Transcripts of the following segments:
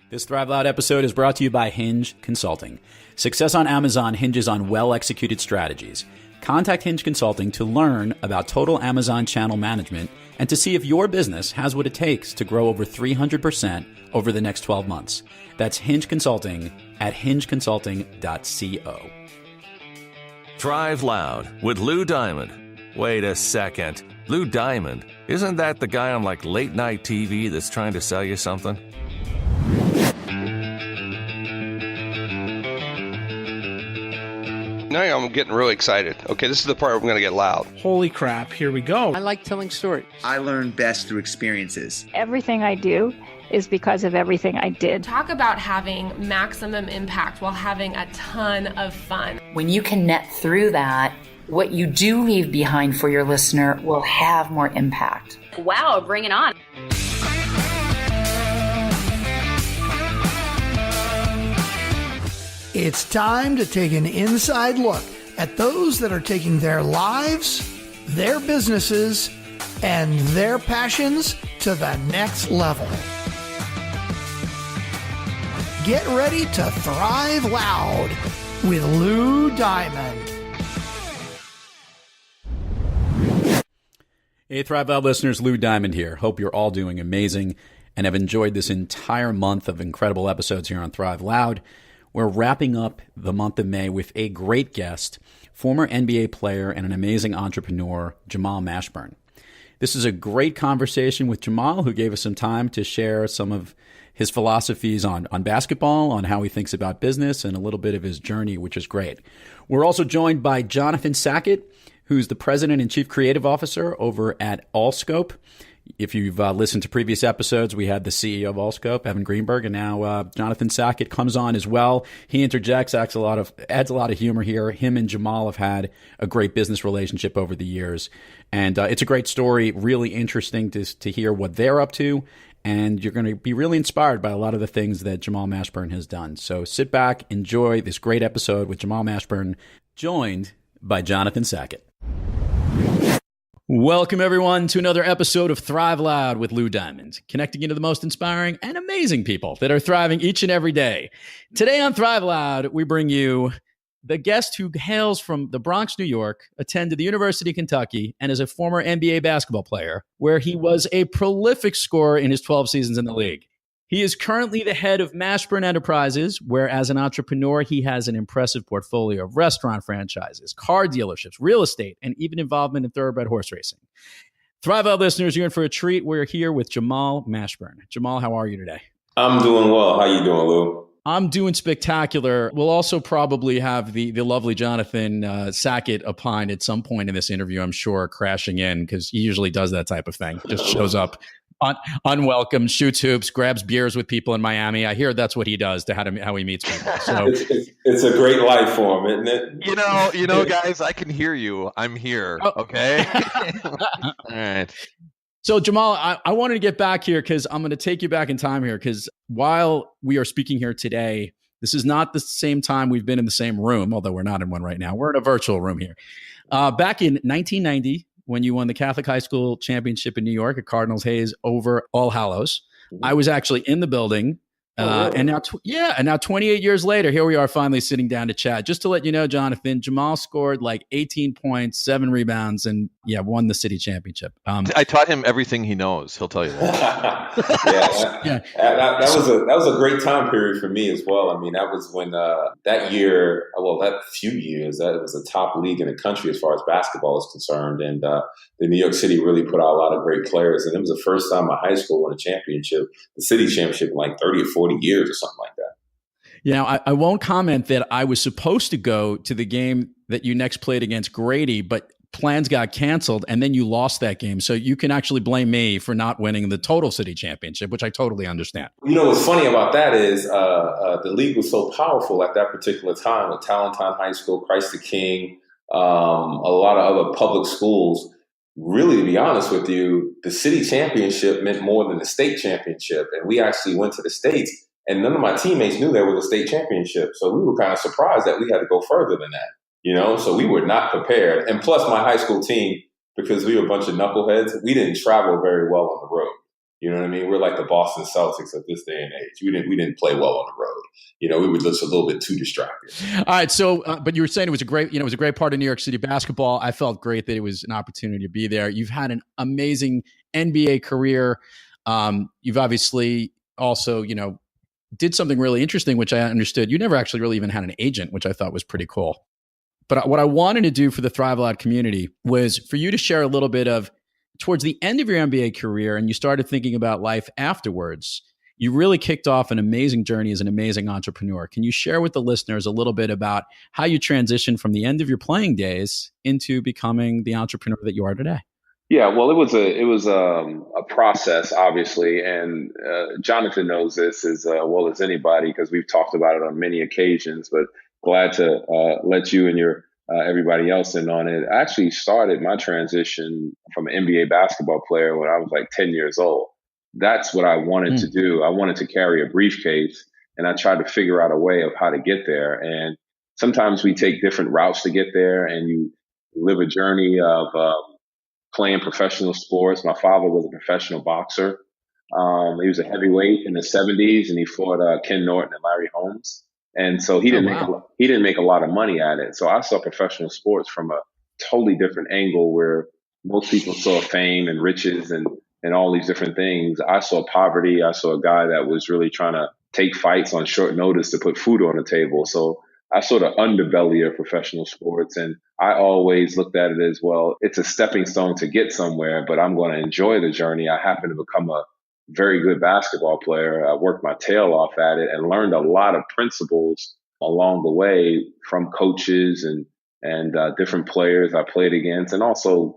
This Thrive Loud episode is brought to you by Hinge Consulting. Success on Amazon hinges on well-executed strategies. Contact Hinge Consulting to learn about total Amazon channel management and to see if your business has what it takes to grow over 300% over the next 12 months. That's Hinge Consulting at hingeconsulting.co. Thrive Loud with Lou Diamond. Wait a second. Lou Diamond? Isn't that the guy on like late night TV that's trying to sell you something? Now I'm getting really excited. Okay, this is the part where I'm going to get loud. Holy crap, here we go. I like telling stories. I learn best through experiences. Everything I do is because of everything I did. Talk about having maximum impact while having a ton of fun. When you can net through that, what you do leave behind for your listener will have more impact. Wow, bring it on. It's time to take an inside look at those that are taking their lives, their businesses, and their passions to the next level. Get ready to thrive loud with Lou Diamond. Hey, Thrive Loud listeners, Lou Diamond here. Hope you're all doing amazing and have enjoyed this entire month of incredible episodes here on Thrive Loud. We're wrapping up the month of May with a great guest, former NBA player and an amazing entrepreneur, Jamal Mashburn. This is a great conversation with Jamal, who gave us some time to share some of his philosophies on basketball, on how he thinks about business, and a little bit of his journey, which is great. We're also joined by Jonathan Sackett, who's the president and chief creative officer over at Allscope. If you've listened to previous episodes, we had the CEO of Allscope, Evan Greenberg, and now Jonathan Sackett comes on as well. He interjects, adds a lot of humor here. Him and Jamal have had a great business relationship over the years, and it's a great story. Really interesting to hear what they're up to, and you're going to be really inspired by a lot of the things that Jamal Mashburn has done. So sit back, enjoy this great episode with Jamal Mashburn, joined by Jonathan Sackett. Welcome, everyone, to another episode of Thrive Loud with Lou Diamond, connecting you to the most inspiring and amazing people that are thriving each and every day. Today on Thrive Loud, we bring you the guest who hails from the Bronx, New York, attended the University of Kentucky, and is a former NBA basketball player, where he was a prolific scorer in his 12 seasons in the league. He is currently the head of Mashburn Enterprises, where as an entrepreneur, he has an impressive portfolio of restaurant franchises, car dealerships, real estate, and even involvement in thoroughbred horse racing. Thrive Out listeners, you're in for a treat. We're here with Jamal Mashburn. Jamal, how are you today? I'm doing well. How you doing, Lou? I'm doing spectacular. We'll also probably have the lovely Jonathan Sackett opine at some point in this interview, I'm sure, crashing in, because he usually does that type of thing. Just shows up unwelcome, shoots hoops, grabs beers with people in Miami. I hear that's what he does to how he meets people. So it's a great life for him, isn't it? You know, guys, I can hear you. I'm here. Okay. All right. So Jamal, I wanted to get back here because I'm going to take you back in time here, because while we are speaking here today, this is not the same time we've been in the same room, although we're not in one right now. We're in a virtual room here. Back in 1990, when you won the Catholic High School Championship in New York at Cardinals Hayes over All Hallows, I was actually in the building. Really? And now 28 years later, here we are finally sitting down to chat. Just to let you know, Jonathan, Jamal scored like 18 points, 7 rebounds, and won the city championship. I taught him everything he knows. He'll tell you that. That was a great time period for me as well. I mean, that was when that few years, that was a top league in the country as far as basketball is concerned. And the New York City really put out a lot of great players. And it was the first time my high school won a championship, the city championship, in like 30 or 40 years or something like that. Yeah, I won't comment that I was supposed to go to the game that you next played against Grady, but plans got canceled and then you lost that game. So you can actually blame me for not winning the total city championship, which I totally understand. You know, what's funny about that is the league was so powerful at that particular time with Talentine High School, Christ the King, a lot of other public schools. Really, to be honest with you, the city championship meant more than the state championship. And we actually went to the states, and none of my teammates knew there was a state championship. So we were kind of surprised that we had to go further than that, you know? So we were not prepared. And plus my high school team, because we were a bunch of knuckleheads, we didn't travel very well on the road. You know what I mean? We're like the Boston Celtics of this day and age. We didn't play well on the road. We were just a little bit too distracted. All right. So, but you were saying it was a great part of New York City basketball. I felt great that it was an opportunity to be there. You've had an amazing NBA career. You've obviously also, did something really interesting, which I understood. You never actually really even had an agent, which I thought was pretty cool. But what I wanted to do for the Thrive Loud community was for you to share a little bit of, towards the end of your NBA career, and you started thinking about life afterwards, you really kicked off an amazing journey as an amazing entrepreneur. Can you share with the listeners a little bit about how you transitioned from the end of your playing days into becoming the entrepreneur that you are today? Yeah, well, it was a process, obviously, and Jonathan knows this as well as anybody because we've talked about it on many occasions. But glad to let you and your everybody else in on it. I actually started my transition from an NBA basketball player when I was like 10 years old. That's what I wanted to do. I wanted to carry a briefcase, and I tried to figure out a way of how to get there. And sometimes we take different routes to get there, and you live a journey of playing professional sports. My father was a professional boxer. He was a heavyweight in the 70s, and he fought Ken Norton and Larry Holmes. And so he didn't make a lot of money at it. So I saw professional sports from a totally different angle, where most people saw fame and riches and all these different things. I saw poverty. I saw a guy that was really trying to take fights on short notice to put food on the table. So I saw the underbelly of professional sports, and I always looked at it as, well, it's a stepping stone to get somewhere, but I'm going to enjoy the journey. I happen to become a very good basketball player. I worked my tail off at it and learned a lot of principles along the way from coaches and different players I played against, and also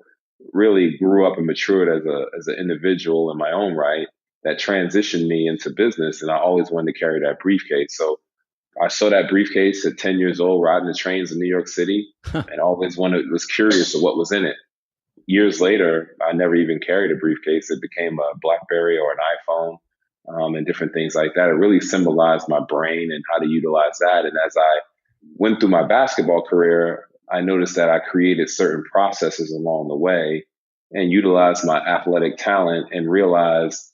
really grew up and matured as an individual in my own right that transitioned me into business. And I always wanted to carry that briefcase. So I saw that briefcase at 10 years old, riding the trains in New York City, and always was curious of what was in it. Years later, I never even carried a briefcase. It became a BlackBerry or an iPhone, and different things like that. It really symbolized my brain and how to utilize that. And as I went through my basketball career, I noticed that I created certain processes along the way and utilized my athletic talent and realized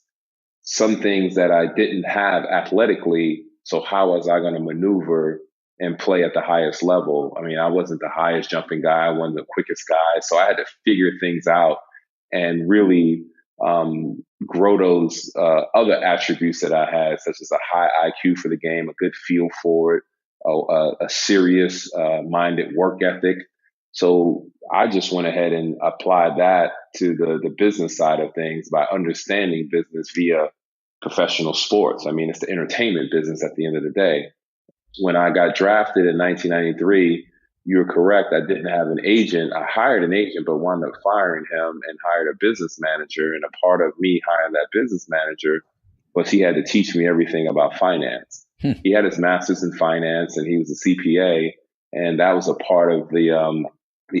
some things that I didn't have athletically. So how was I going to maneuver and play at the highest level? I mean, I wasn't the highest jumping guy. I wasn't the quickest guy. So I had to figure things out and really grow those other attributes that I had, such as a high IQ for the game, a good feel for it, a serious minded work ethic. So I just went ahead and applied that to the business side of things by understanding business via professional sports. I mean, it's the entertainment business at the end of the day. When I got drafted in 1993, you're correct. I didn't have an agent. I hired an agent, but wound up firing him and hired a business manager. And a part of me hiring that business manager was he had to teach me everything about finance. He had his master's in finance and he was a CPA. And that was a part of the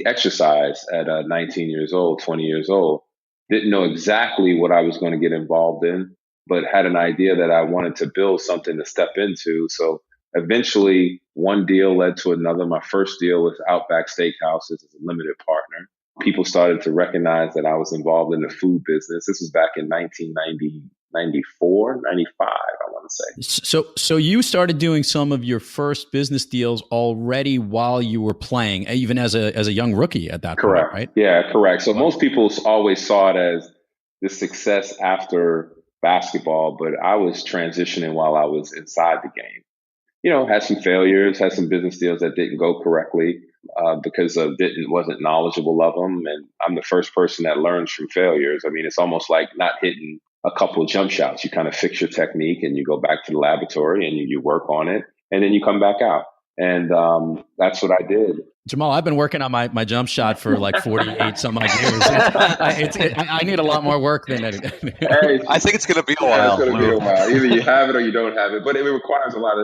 exercise at 19 years old, 20 years old. Didn't know exactly what I was going to get involved in, but had an idea that I wanted to build something to step into. So eventually one deal led to another. My first deal was Outback Steakhouse as a limited partner. People started to recognize that I was involved in the food business. This was back in 1994, 95, I want to say. So you started doing some of your first business deals already while you were playing, even as a young rookie at that point, right? Yeah, correct. So most people always saw it as the success after basketball, but I was transitioning while I was inside the game. You know, had some failures, had some business deals that didn't go correctly because wasn't knowledgeable of them. And I'm the first person that learns from failures. I mean, it's almost like not hitting a couple of jump shots. You kind of fix your technique and you go back to the laboratory and you work on it and then you come back out. And that's what I did. Jamal, I've been working on my jump shot for like 48 some odd years. I need a lot more work than anything. Hey, I think it's going to be a while. It's going to be a while. Either you have it or you don't have it, but it requires a lot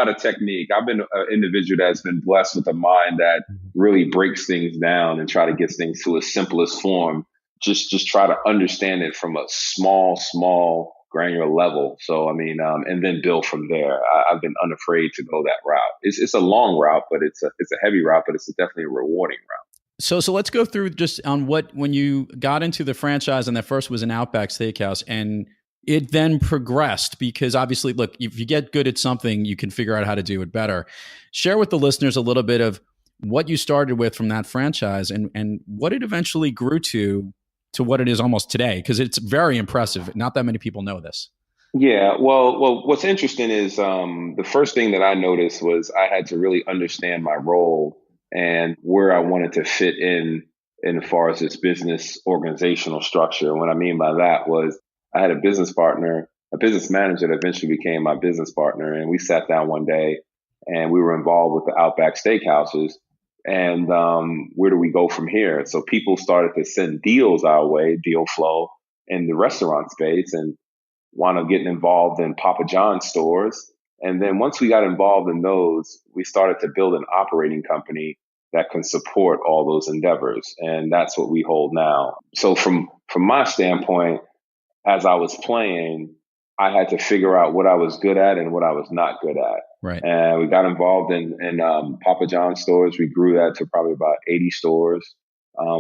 of technique. I've been an individual that's been blessed with a mind that really breaks things down and try to get things to its simplest form. Just try to understand it from a small granular level. So, I mean, and then build from there. I've been unafraid to go that route. It's a long route, but it's a heavy route, but it's definitely a rewarding route. So let's go through just on when you got into the franchise, and that first was an Outback Steakhouse, and it then progressed, because obviously, look, if you get good at something, you can figure out how to do it better. Share with the listeners a little bit of what you started with from that franchise and what it eventually grew to what it is almost today, because it's very impressive. Not that many people know this. Yeah, well, what's interesting is the first thing that I noticed was I had to really understand my role and where I wanted to fit in as far as this business organizational structure. And what I mean by that was I had a business partner, a business manager that eventually became my business partner. And we sat down one day and we were involved with the Outback Steakhouses. And where do we go from here? So people started to send deals our way, deal flow in the restaurant space, and wound up getting involved in Papa John's stores. And then once we got involved in those, we started to build an operating company that can support all those endeavors. And that's what we hold now. So from my standpoint, as I was playing, I had to figure out what I was good at and what I was not good at. Right. And we got involved in Papa John's stores. We grew that to probably about 80 stores.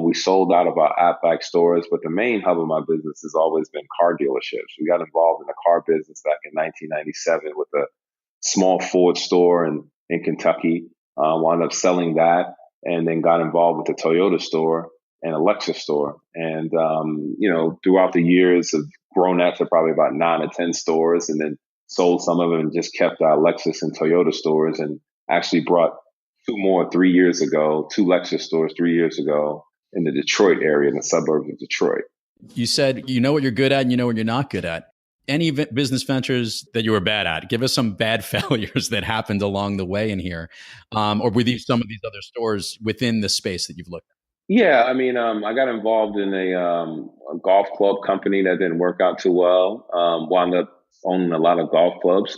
We sold out of our Outback stores, but the main hub of my business has always been car dealerships. We got involved in the car business back in 1997 with a small Ford store in Kentucky, wound up selling that, and then got involved with the Toyota store and a Lexus store. And, throughout the years, have grown that to probably about 9 or 10 stores, and then sold some of them and just kept our Lexus and Toyota stores, and actually brought two Lexus stores 3 years ago in the Detroit area, in the suburbs of Detroit. You said you know what you're good at and you know what you're not good at. Any business ventures that you were bad at? Give us some bad failures that happened along the way in here, or with some of these other stores within the space that you've looked at. Yeah, I mean, I got involved in a golf club company that didn't work out too well. Wound up owning a lot of golf clubs.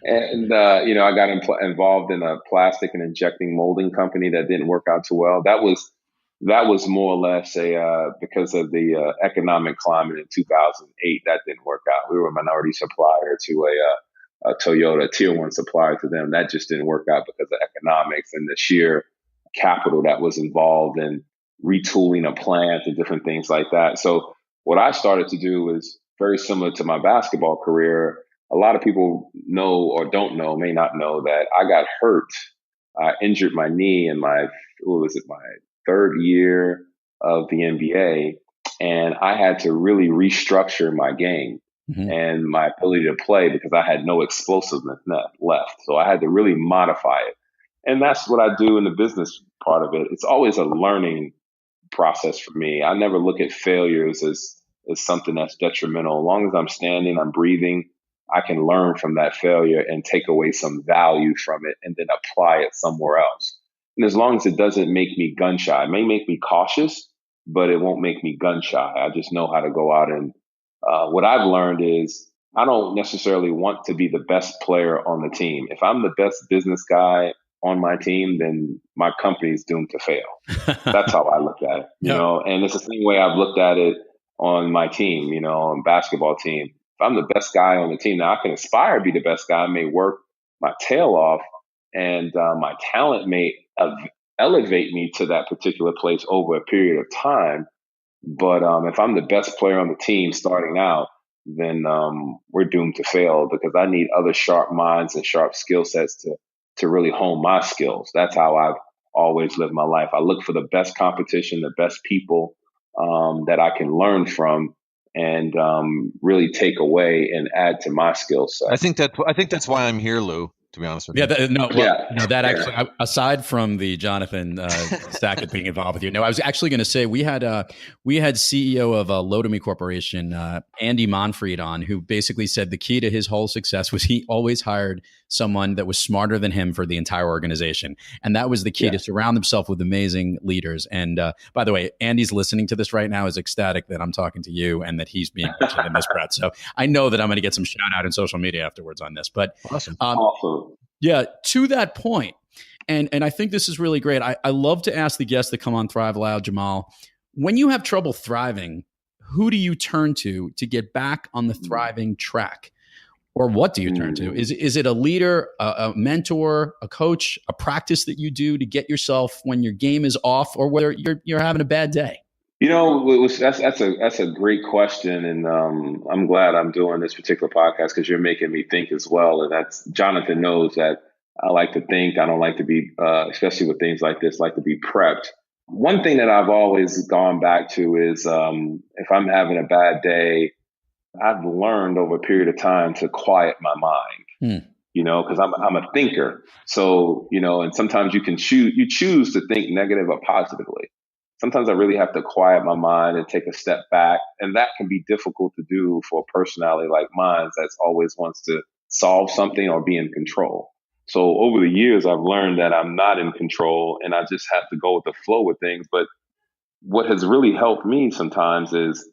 I got involved in a plastic and injecting molding company that didn't work out too well. That was more or less because of the economic climate in 2008. That didn't work out. We were a minority supplier to a Toyota, tier 1 supplier to them. That just didn't work out because of economics and the sheer capital that was involved in retooling a plant and different things like that. So what I started to do is very similar to my basketball career. A lot of people know or don't know, may not know, that I got hurt. I injured my knee in my third year of the NBA. And I had to really restructure my game and my ability to play because I had no explosiveness left. So I had to really modify it. And that's what I do in the business part of it. It's always a learning process for me. I never look at failures as something that's detrimental. As long as I'm standing, I'm breathing, I can learn from that failure and take away some value from it and then apply it somewhere else. And as long as it doesn't make me gun shy, it may make me cautious, but it won't make me gun shy. I just know how to go out and what I've learned is I don't necessarily want to be the best player on the team. If I'm the best business guy on my team, then my company is doomed to fail. That's how I look at it, you know, and it's the same way I've looked at it on my team, on basketball team. If I'm the best guy on the team, now I can aspire to be the best guy. I may work my tail off and my talent may elevate me to that particular place over a period of time. But if I'm the best player on the team starting out, then we're doomed to fail because I need other sharp minds and sharp skill sets to really hone my skills. That's how I've always lived my life. I look for the best competition, the best people that I can learn from and really take away and add to my skill set. I think that's why I'm here, Lou, to be honest with you. Actually, aside from the Jonathan Sackett being involved with you, no, I was actually going to say we had CEO of Lotamy Corporation, Andy Monfried, on, who basically said the key to his whole success was he always hired someone that was smarter than him for the entire organization, and that was the key to surround himself with amazing leaders. And by the way, Andy's listening to this right now, is ecstatic that I'm talking to you and that he's being mentioned in this, Brett. So I know that I'm going to get some shout out in social media afterwards on this. But awesome. Yeah, to that point, and I think this is really great. I love to ask the guests that come on Thrive Loud, Jamal, when you have trouble thriving, who do you turn to get back on the thriving track? Or what do you turn to? Is it a leader, a mentor, a coach, a practice that you do to get yourself when your game is off, or whether you're having a bad day? That's a great question, and I'm glad I'm doing this particular podcast because you're making me think as well. And that's Jonathan knows that I like to think. I don't like to be, especially with things like this, like to be prepped. One thing that I've always gone back to is if I'm having a bad day, I've learned over a period of time to quiet my mind, because I'm a thinker. So, and sometimes you choose to think negative or positively. Sometimes I really have to quiet my mind and take a step back. And that can be difficult to do for a personality like mine that's always wants to solve something or be in control. So over the years, I've learned that I'm not in control and I just have to go with the flow with things. But what has really helped me sometimes is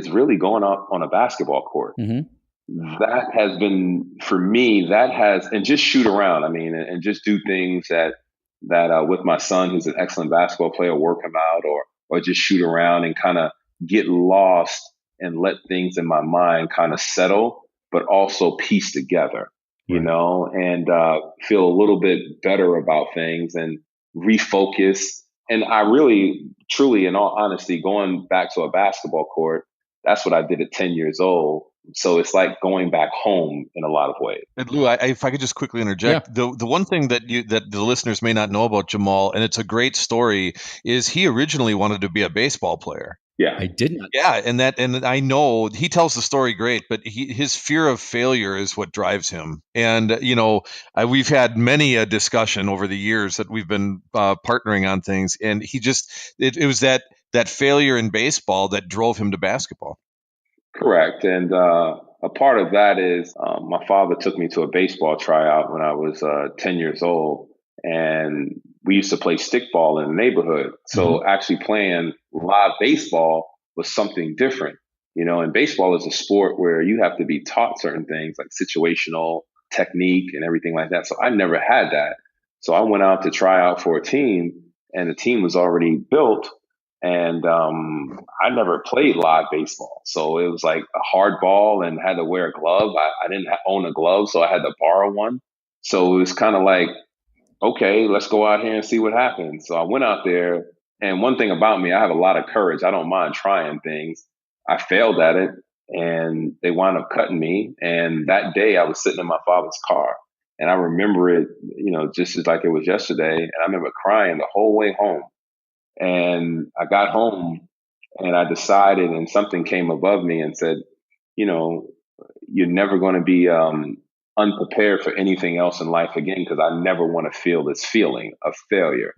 really going out on a basketball court. That has been, for me, and just shoot around. I mean, and just do things that with my son, who's an excellent basketball player, work him out or just shoot around and kind of get lost and let things in my mind kind of settle, but also piece together, and feel a little bit better about things and refocus. And I really, truly, in all honesty, going back to a basketball court, that's what I did at 10 years old. So it's like going back home in a lot of ways. And Lou, if I could just quickly interject, the one thing that the listeners may not know about Jamal, and it's a great story, is he originally wanted to be a baseball player. Yeah, I didn't. Yeah, and I know he tells the story great, but his fear of failure is what drives him. And we've had many a discussion over the years that we've been partnering on things, and it was that failure in baseball that drove him to basketball. Correct. And a part of that is my father took me to a baseball tryout when I was 10 years old. And we used to play stickball in the neighborhood. So actually playing live baseball was something different. And baseball is a sport where you have to be taught certain things like situational technique and everything like that. So I never had that. So I went out to try out for a team and the team was already built. And I never played live baseball. So it was like a hard ball and had to wear a glove. I didn't own a glove, so I had to borrow one. So it was kind of like, okay, let's go out here and see what happens. So I went out there. And one thing about me, I have a lot of courage. I don't mind trying things. I failed at it and they wound up cutting me. And that day I was sitting in my father's car. And I remember it, just as like it was yesterday. And I remember crying the whole way home. And I got home and I decided, and something came above me and said, you're never going to be unprepared for anything else in life again, because I never want to feel this feeling of failure.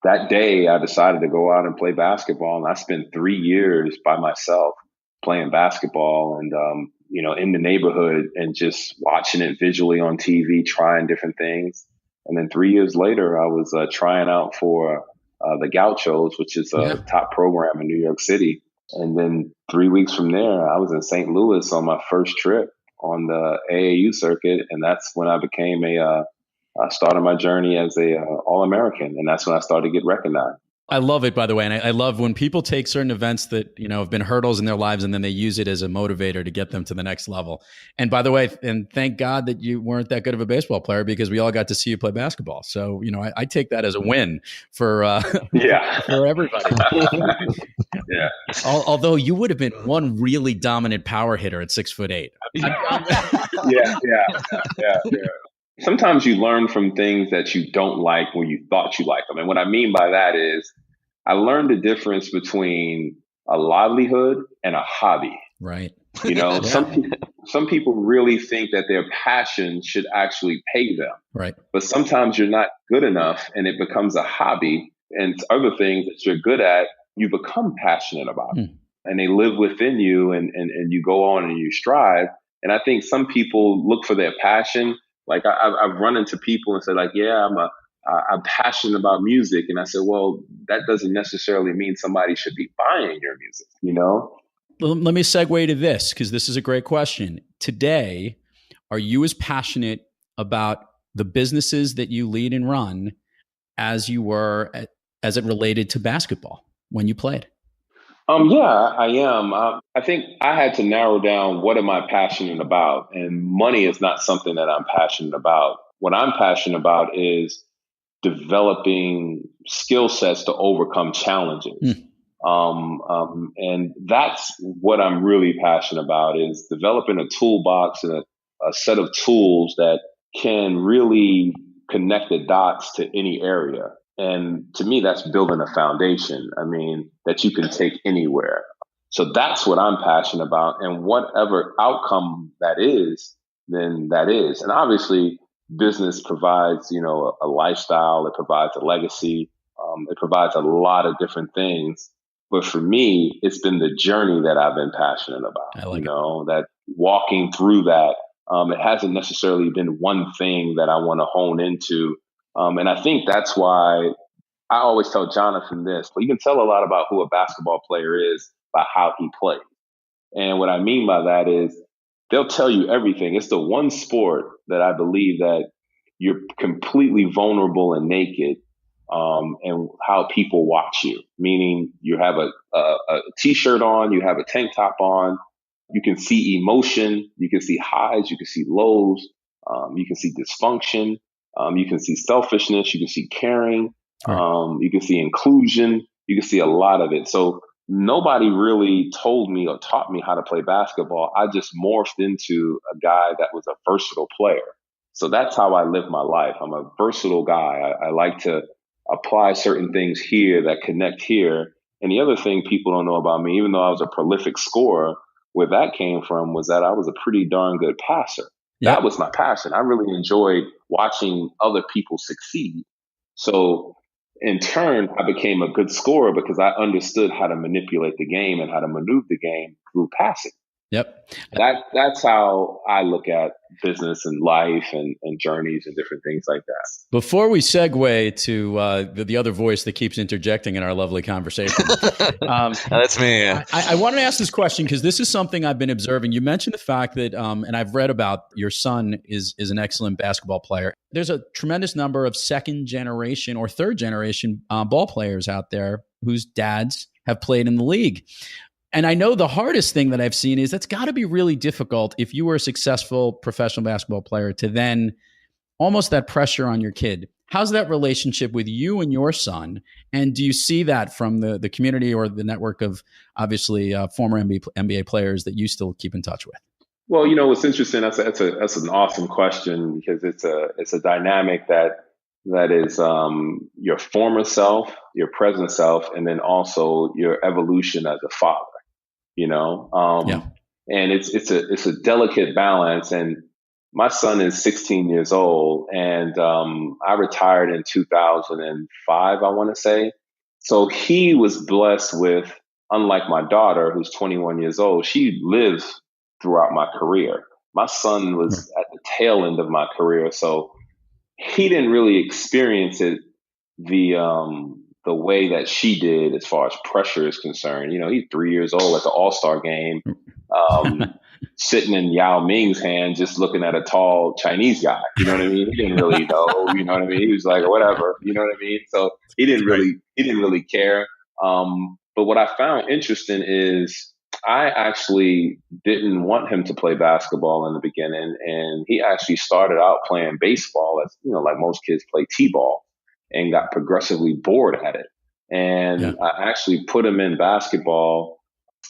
That day I decided to go out and play basketball, and I spent 3 years by myself playing basketball and, in the neighborhood and just watching it visually on TV, trying different things. And then 3 years later, I was trying out for the Gauchos, which is a top program in New York City. And then 3 weeks from there, I was in St. Louis on my first trip on the AAU circuit. And that's when I became I started my journey as a All-American. And that's when I started to get recognized. I love it, by the way. And I love when people take certain events that, have been hurdles in their lives and then they use it as a motivator to get them to the next level. And by the way, and thank God that you weren't that good of a baseball player, because we all got to see you play basketball. So, I take that as a win for everybody. Yeah. Although you would have been one really dominant power hitter at 6'8". Yeah. Sometimes you learn from things that you don't like when you thought you liked them. And what I mean by that is I learned the difference between a livelihood and a hobby. Right. Some people really think that their passion should actually pay them. Right. But sometimes you're not good enough and it becomes a hobby, and other things that you're good at, you become passionate about. And they live within you and you go on and you strive. And I think some people look for their passion. Like I've run into people and said, like, yeah, I'm passionate about music. And I said, well, that doesn't necessarily mean somebody should be buying your music, Well, let me segue to this, because this is a great question. Today, are you as passionate about the businesses that you lead and run as you were as it related to basketball when you played? Yeah, I am. I think I had to narrow down what am I passionate about, and money is not something that I'm passionate about. What I'm passionate about is developing skill sets to overcome challenges. And that's what I'm really passionate about, is developing a toolbox and a set of tools that can really connect the dots to any area. And to me, that's building a foundation. I mean, that you can take anywhere. So that's what I'm passionate about. And whatever outcome that is, then that is. And obviously, business provides, a lifestyle. It provides a legacy. It provides a lot of different things. But for me, it's been the journey that I've been passionate about. I like that walking through that, it hasn't necessarily been one thing that I want to hone into. And I think that's why I always tell Jonathan this, but you can tell a lot about who a basketball player is by how he plays. And what I mean by that is they'll tell you everything. It's the one sport that I believe that you're completely vulnerable and naked, and how people watch you, meaning you have a t-shirt on, you have a tank top on, you can see emotion, you can see highs, you can see lows, you can see dysfunction, you can see selfishness, you can see caring, you can see inclusion, you can see a lot of it. So nobody really told me or taught me how to play basketball. I just morphed into a guy that was a versatile player. So that's how I live my life. I'm a versatile guy. I like to apply certain things here that connect here. And the other thing people don't know about me, even though I was a prolific scorer, where that came from was that I was a pretty darn good passer. Yep. That was my passion. I really enjoyed watching other people succeed. So in turn, I became a good scorer because I understood how to manipulate the game and how to maneuver the game through passing. Yep. That's how I look at business and life and journeys and different things like that. Before we segue to the other voice that keeps interjecting in our lovely conversation. That's me. I wanted to ask this question because this is something I've been observing. You mentioned the fact that, and I've read about your son is an excellent basketball player. There's a tremendous number of second generation or third generation ball players out there whose dads have played in the league. And I know the hardest thing that I've seen is that's got to be really difficult if you were a successful professional basketball player to then almost that pressure on your kid. How's that relationship with you and your son? And do you see that from the community or the network of obviously former NBA players that you still keep in touch with? Well, what's interesting, that's an awesome question because it's a dynamic that is your former self, your present self, and then also your evolution as a father. And it's a delicate balance. And my son is 16 years old, and I retired in 2005, I want to say. So he was blessed with, unlike my daughter, who's 21 years old, she lived throughout my career. My son was at the tail end of my career, so he didn't really experience it the way that she did as far as pressure is concerned. He's 3 years old at the All-Star game, sitting in Yao Ming's hand, just looking at a tall Chinese guy. You know what I mean? He didn't really know, you know what I mean? He was like, whatever, you know what I mean? So he didn't really care. But what I found interesting is I actually didn't want him to play basketball in the beginning. And he actually started out playing baseball as, like most kids play t-ball, and got progressively bored at it. And I actually put him in basketball,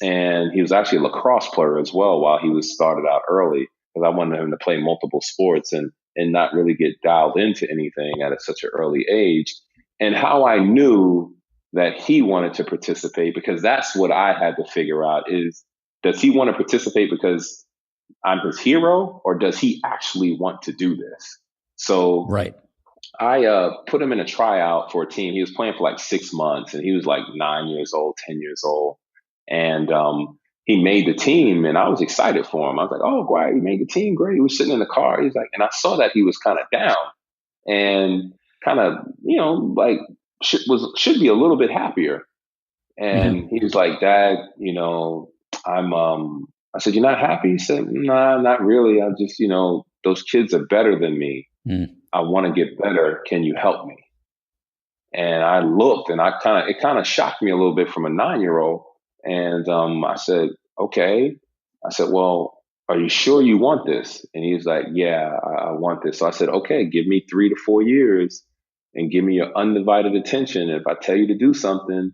and he was actually a lacrosse player as well while he was started out early, because I wanted him to play multiple sports and not really get dialed into anything at such an early age. And how I knew that he wanted to participate, because that's what I had to figure out is, does he want to participate because I'm his hero, or does he actually want to do this? So I put him in a tryout for a team. He was playing for like 6 months, and he was like 9 years old, 10 years old. And he made the team, and I was excited for him. I was like, oh, great, he made the team. Great. He was sitting in the car. He's like, and I saw that he was kind of down and kind of, like should be a little bit happier. And he was like, Dad, I said, you're not happy? He said, nah, not really. I just, those kids are better than me. I want to get better. Can you help me? And I looked, and it kind of shocked me a little bit from a 9-year-old. And I said, okay. I said, well, are you sure you want this? And he was like, yeah, I want this. So I said, okay, give me 3 to 4 years and give me your undivided attention. If I tell you to do something,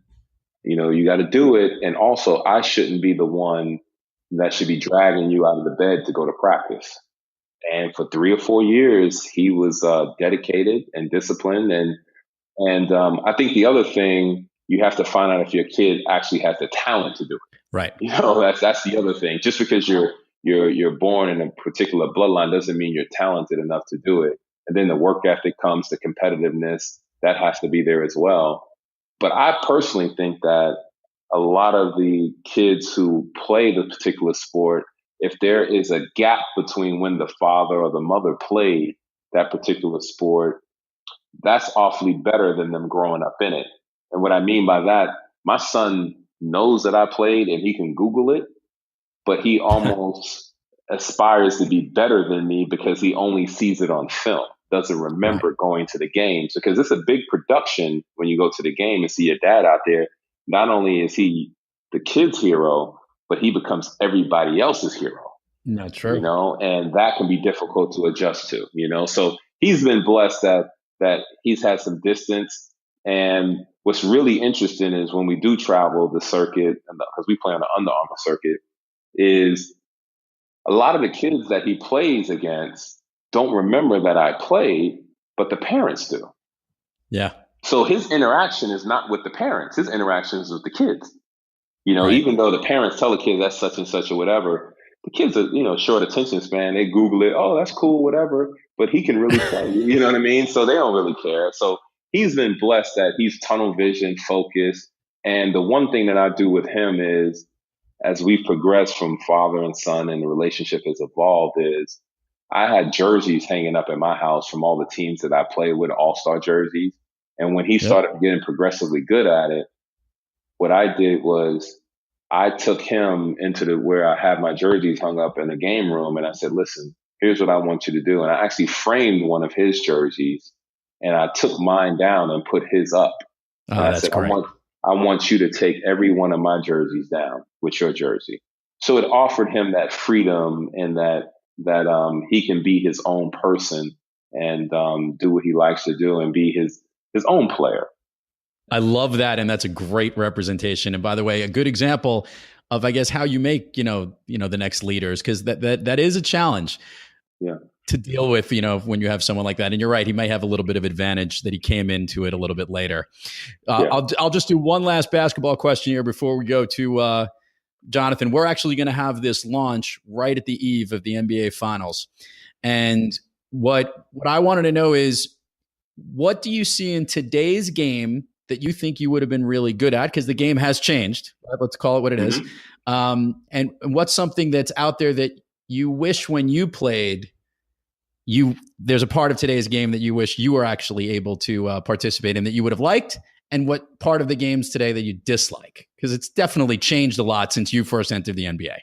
you got to do it. And also, I shouldn't be the one that should be dragging you out of the bed to go to practice. And for 3 or 4 years, he was dedicated and disciplined. And I think the other thing, you have to find out if your kid actually has the talent to do it. Right. That's the other thing. Just because you're born in a particular bloodline doesn't mean you're talented enough to do it. And then the work ethic comes, the competitiveness, that has to be there as well. But I personally think that a lot of the kids who play the particular sport, if there is a gap between when the father or the mother played that particular sport, that's awfully better than them growing up in it. And what I mean by that, my son knows that I played and he can Google it, but he almost aspires to be better than me because he only sees it on film, doesn't remember going to the games, because it's a big production when you go to the game and see your dad out there. Not only is he the kid's hero, but he becomes everybody else's hero. Not true. And that can be difficult to adjust to, So he's been blessed that he's had some distance. And what's really interesting is when we do travel the circuit, because we play on the Under Armour circuit, is a lot of the kids that he plays against don't remember that I played, but the parents do. Yeah. So his interaction is not with the parents. His interaction is with the kids. Even though the parents tell the kids that's such and such or whatever, the kids are, short attention span. They Google it. Oh, that's cool, whatever. But he can really play. You know what I mean? So they don't really care. So he's been blessed that he's tunnel vision, focused. And the one thing that I do with him is, as we progress from father and son and the relationship has evolved, is I had jerseys hanging up at my house from all the teams that I played with, all-star jerseys. And when he started getting progressively good at it, what I did was I took him into where I have my jerseys hung up in the game room. And I said, listen, here's what I want you to do. And I actually framed one of his jerseys and I took mine down and put his up. And I said, great. I want you to take every one of my jerseys down with your jersey. So it offered him that freedom and that he can be his own person and do what he likes to do and be his own player. I love that. And that's a great representation. And by the way, a good example of, I guess, how you make, the next leaders, because that is a challenge to deal with, when you have someone like that. And you're right, he may have a little bit of advantage that he came into it a little bit later. I'll just do one last basketball question here before we go to Jonathan. We're actually going to have this launch right at the eve of the NBA Finals. And what I wanted to know is, what do you see in today's game that you think you would have been really good at? Because the game has changed. Let's call it what it is. And what's something that's out there that you wish when you played, there's a part of today's game that you wish you were actually able to participate in that you would have liked? And what part of the games today that you dislike? Because it's definitely changed a lot since you first entered the NBA.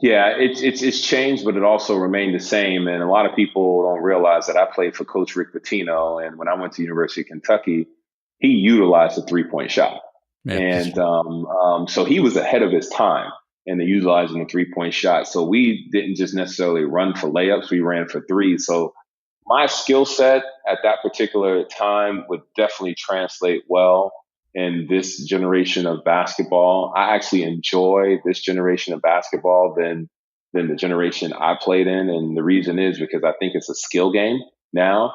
Yeah, it's changed, but it also remained the same. And a lot of people don't realize that I played for Coach Rick Pitino. And when I went to University of Kentucky, he utilized the 3-point shot. And so he was ahead of his time in the utilizing the 3-point shot. So we didn't just necessarily run for layups. We ran for threes. So my skill set at that particular time would definitely translate well in this generation of basketball. I actually enjoy this generation of basketball than the generation I played in. And the reason is because I think it's a skill game now.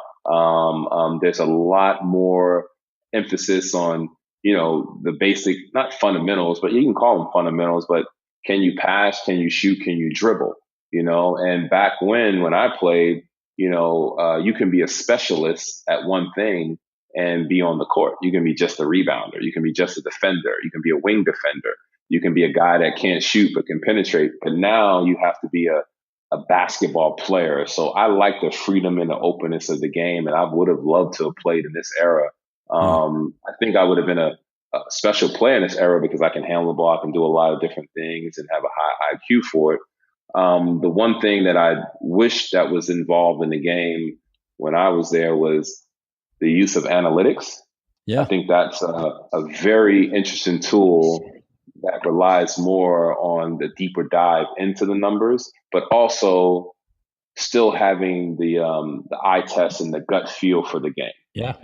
There's a lot more emphasis on, the basic, not fundamentals, but you can call them fundamentals, but can you pass? Can you shoot? Can you dribble? And back when I played, you can be a specialist at one thing and be on the court. You can be just a rebounder. You can be just a defender. You can be a wing defender. You can be a guy that can't shoot but can penetrate. But now you have to be a basketball player. So I like the freedom and the openness of the game, and I would have loved to have played in this era. I think I would have been a special player in this era because I can handle the ball, I can do a lot of different things and have a high IQ for it. The one thing that I wish that was involved in the game when I was there was the use of analytics. Yeah. I think that's a very interesting tool that relies more on the deeper dive into the numbers, but also still having the eye test and the gut feel for the game. Yeah.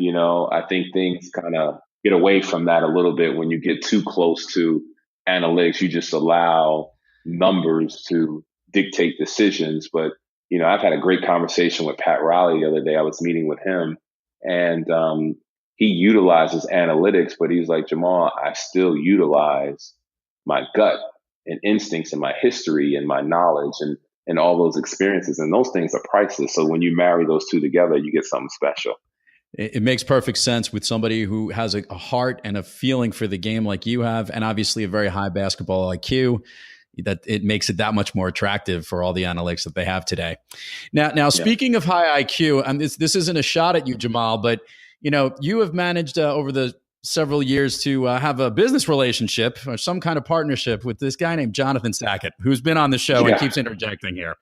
I think things kind of get away from that a little bit when you get too close to analytics. You just allow numbers to dictate decisions. But, I've had a great conversation with Pat Riley the other day. I was meeting with him, and he utilizes analytics, but he's like, Jamal, I still utilize my gut and instincts and my history and my knowledge and all those experiences. And those things are priceless. So when you marry those two together, you get something special. It makes perfect sense with somebody who has a heart and a feeling for the game like you have, and obviously a very high basketball IQ, that it makes it that much more attractive for all the analytics that they have today. Now, speaking of high IQ, and this isn't a shot at you, Jamal, but you have managed over the several years to have a business relationship or some kind of partnership with this guy named Jonathan Sackett, who's been on the show and keeps interjecting here.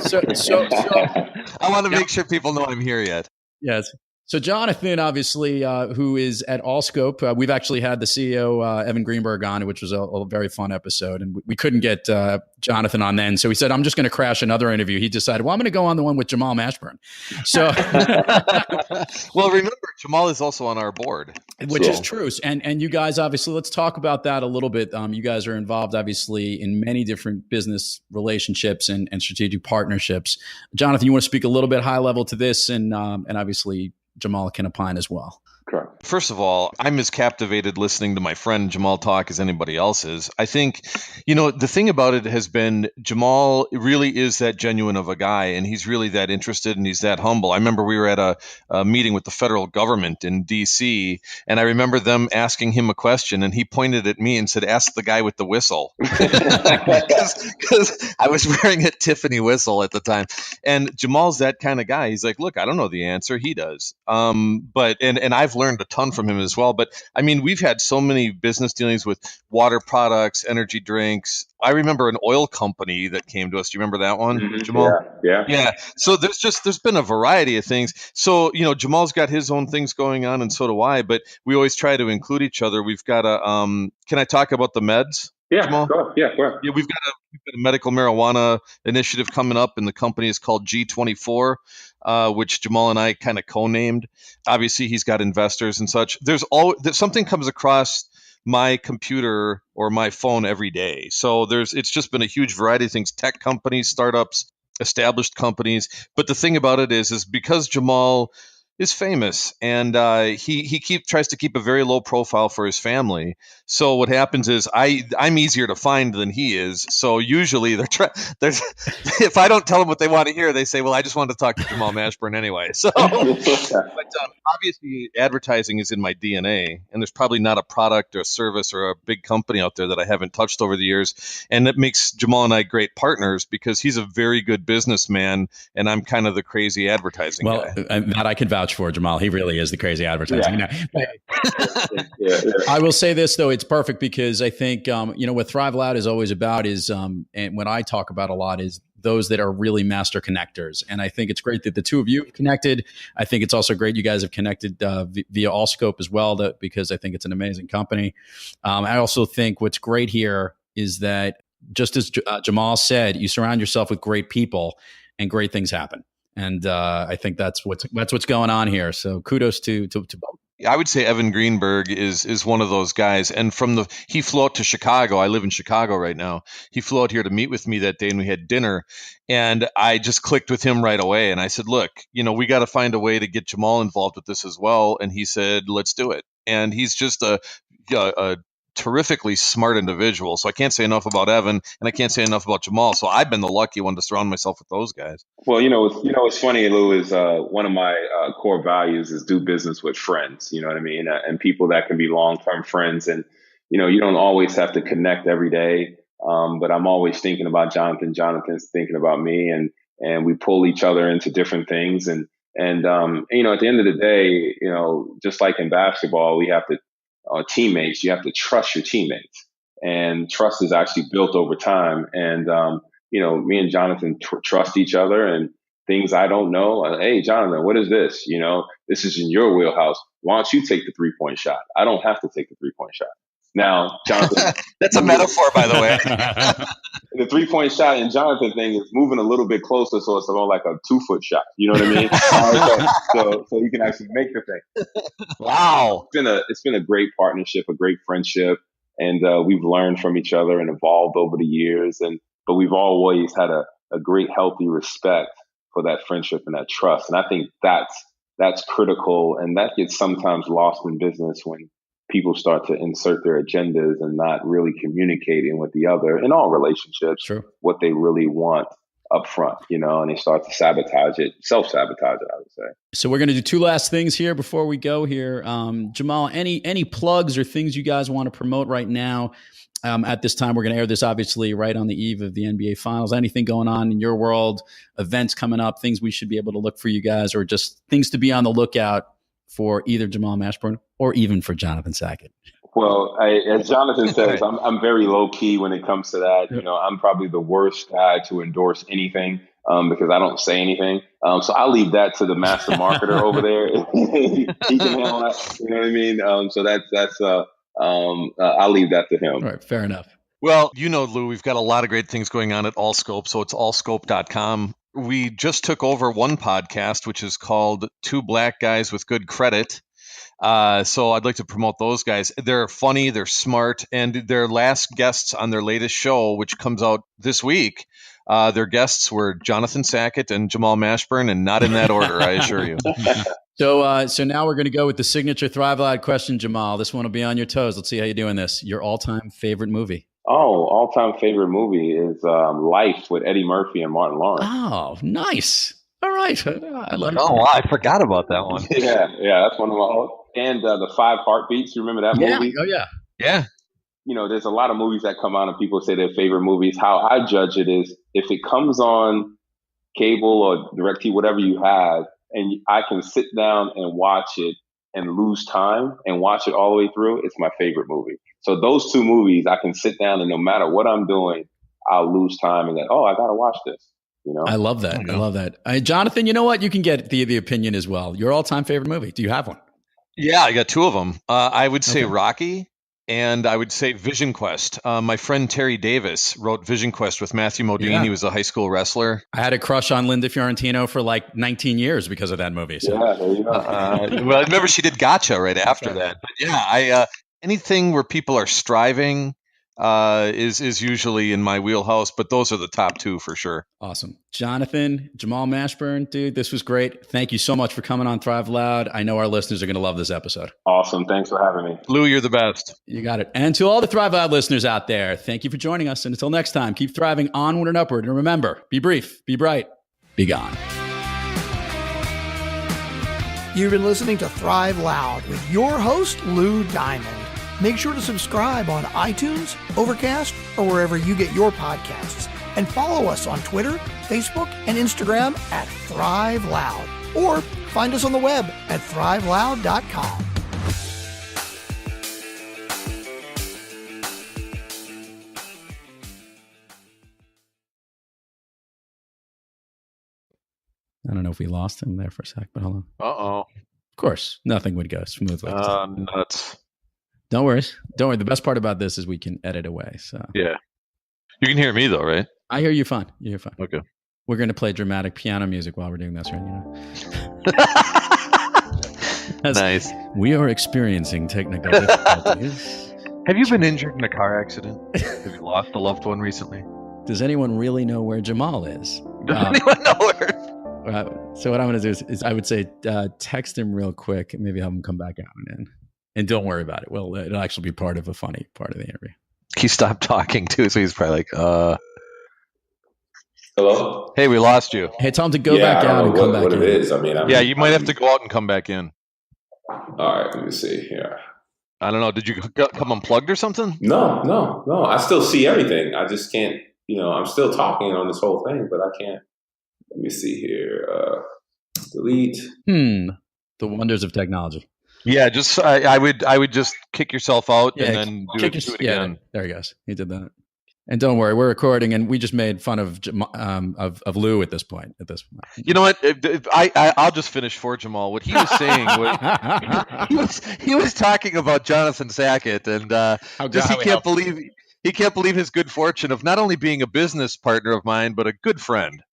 So I want to make sure people know I'm here yet. Yes. So Jonathan, obviously, who is at Allscope, we've actually had the CEO, Evan Greenberg, on, which was a very fun episode. And we couldn't get Jonathan on then. So he said, I'm just going to crash another interview. He decided, well, I'm going to go on the one with Jamal Mashburn. So, well, remember, Jamal is also on our board. Which is true. And you guys, obviously, let's talk about that a little bit. You guys are involved, obviously, in many different business relationships and strategic partnerships. Jonathan, you want to speak a little bit high level to this, and obviously Jamal can opine as well. Correct. First of all, I'm as captivated listening to my friend Jamal talk as anybody else is. I think, the thing about it has been Jamal really is that genuine of a guy, and he's really that interested and he's that humble. I remember we were at a meeting with the federal government in D.C., and I remember them asking him a question, and he pointed at me and said, ask the guy with the whistle. Because I was wearing a Tiffany whistle at the time. And Jamal's that kind of guy. He's like, look, I don't know the answer. He does. But I've learned a ton from him as well. But I mean, we've had so many business dealings with water products, energy drinks. I remember an oil company that came to us. Do you remember that one, Jamal? Yeah. So there's been a variety of things. So, Jamal's got his own things going on, and so do I, but we always try to include each other. We've got can I talk about the meds? Yeah, Jamal? go ahead. Yeah, go ahead. Yeah, we've got a medical marijuana initiative coming up, and the company is called G24, which Jamal and I kind of co-named. Obviously, he's got investors and such. Something comes across my computer or my phone every day. So it's just been a huge variety of things: tech companies, startups, established companies. But the thing about it is because Jamal is famous, and he tries to keep a very low profile for his family. So what happens is I'm easier to find than he is. So usually if I don't tell them what they want to hear, they say, well, I just wanted to talk to Jamal Mashburn anyway. So but obviously advertising is in my DNA, and there's probably not a product or a service or a big company out there that I haven't touched over the years. And that makes Jamal and I great partners because he's a very good businessman, and I'm kind of the crazy advertising guy. Well, that I can vouch for, Jamal. He really is the crazy advertising. I will say this, though, it's perfect because I think, what Thrive Loud is always about is, and what I talk about a lot is those that are really master connectors. And I think it's great that the two of you have connected. I think it's also great you guys have connected via Allscope as well, because I think it's an amazing company. I also think what's great here is that, just as Jamal said, you surround yourself with great people and great things happen. And I think that's what's going on here. So kudos to both. I would say Evan Greenberg is one of those guys. And he flew out to Chicago. I live in Chicago right now. He flew out here to meet with me that day, and we had dinner. And I just clicked with him right away. And I said, look, we got to find a way to get Jamal involved with this as well. And he said, let's do it. And he's just a terrifically smart individual. So I can't say enough about Evan, and I can't say enough about Jamal. So I've been the lucky one to surround myself with those guys. Well, what's funny, Lou, is one of my core values is do business with friends. You know what I mean? And people that can be long-term friends. And, you don't always have to connect every day. But I'm always thinking about Jonathan. Jonathan's thinking about me, and we pull each other into different things. And at the end of the day, just like in basketball, we have to, teammates, you have to trust your teammates, and trust is actually built over time. And, me and Jonathan trust each other, and things I don't know. Hey, Jonathan, what is this? This is in your wheelhouse. Why don't you take the 3-point shot? I don't have to take the 3-point shot. Now, Jonathan, that's a metaphor, by the way. The 3-point shot in Jonathan thing is moving a little bit closer, so it's more like a 2-foot shot. You know what I mean? So you can actually make the thing. Wow, it's been a great partnership, a great friendship, and we've learned from each other and evolved over the years. But we've always had a great, healthy respect for that friendship and that trust. And I think that's critical, and that gets sometimes lost in business when people start to insert their agendas and not really communicating with the other in all relationships, True. What they really want up front, and they start to self-sabotage it, I would say. So we're going to do 2 last things here before we go here. Jamal, any plugs or things you guys want to promote right now? At this time, we're going to air this obviously right on the eve of the NBA Finals. Anything going on in your world, events coming up, things we should be able to look for you guys, or just things to be on the lookout for either Jamal Mashburn or even for Jonathan Sackett? Well, as Jonathan says, I'm very low key when it comes to that. I'm probably the worst guy to endorse anything because I don't say anything. So I'll leave that to the master marketer over there. He can handle that. You know what I mean? So that's I'll leave that to him. All right, fair enough. Well, Lou, we've got a lot of great things going on at Allscope, so it's allscope.com. We just took over one podcast, which is called Two Black Guys with Good Credit. So I'd like to promote those guys. They're funny, they're smart, and their last guests on their latest show, which comes out this week, their guests were Jonathan Sackett and Jamal Mashburn, and not in that order, I assure you. So now we're going to go with the signature Thrive Loud question, Jamal. This one will be on your toes. Let's see how you're doing this. Your all-time favorite movie? Oh, all-time favorite movie is Life with Eddie Murphy and Martin Lawrence. Oh, nice. All right. I like Oh, wow, I forgot about that one. Yeah, that's one of my. And the 5 Heartbeats. You remember that movie? Oh, yeah. Yeah. There's a lot of movies that come out and people say their favorite movies. How I judge it is if it comes on cable or DirecTV, whatever you have, and I can sit down and watch it and lose time and watch it all the way through, it's my favorite movie. So those 2 movies, I can sit down and no matter what I'm doing, I'll lose time and then, I got to watch this. I love that. I love that. Jonathan, you know what? You can get the opinion as well. Your all-time favorite movie. Do you have one? Yeah, I got 2 of them. I would say Rocky, and I would say Vision Quest. My friend Terry Davis wrote Vision Quest with Matthew Modine. Yeah. He was a high school wrestler. I had a crush on Linda Fiorentino for like 19 years because of that movie. So. Yeah, there you go. Well, I remember she did Gotcha right after that. But yeah, anything where people are striving is usually in my wheelhouse, but those are the top 2 for sure. Awesome. Jonathan, Jamal Mashburn, dude, this was great. Thank you so much for coming on Thrive Loud. I know our listeners are going to love this episode. Awesome. Thanks for having me. Lou, you're the best. You got it. And to all the Thrive Loud listeners out there, thank you for joining us. And until next time, keep thriving onward and upward. And remember, be brief, be bright, be gone. You've been listening to Thrive Loud with your host, Lou Diamond. Make sure to subscribe on iTunes, Overcast, or wherever you get your podcasts. And follow us on Twitter, Facebook, and Instagram at Thrive Loud. Or find us on the web at thriveloud.com. I don't know if we lost him there for a sec, but hold on. Uh-oh. Of course, nothing would go smoothly. Nuts. Don't worry. The best part about this is we can edit away. So yeah, you can hear me though, right? I hear you fine. You hear fine. Okay. We're going to play dramatic piano music while we're doing this, right? Nice. We are experiencing technical difficulties. Have you been injured in a car accident? Have you lost a loved one recently? Does anyone really know where Jamal is? Does anyone know where? So what I'm going to do is I would say text him real quick and maybe have him come back out and in. And don't worry about it. Well, it'll actually be part of a funny part of the interview. He stopped talking too, so he's probably like, Hello? Hey, we lost you. Hey, tell him to go back out and come back in. What it is. I mean, you might have to go out and come back in. All right, let me see here. I don't know. Did you come unplugged or something? No. I still see everything. I just can't, I'm still talking on this whole thing, but I can't. Let me see here. Delete. The wonders of technology. Yeah, just I would just kick yourself out and then do it again. There he goes. He did that. And don't worry, we're recording, and we just made fun of Lou at this point. You know what? I'll just finish for Jamal. What he was saying was he was talking about Jonathan Sackett, and he can't believe his good fortune of not only being a business partner of mine, but a good friend.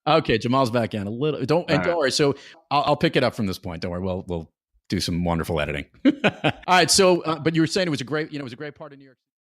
Okay, Jamal's back in a little. Don't worry. So I'll pick it up from this point. Don't worry. We'll do some wonderful editing. All right. So, but you were saying it was a great part of New York.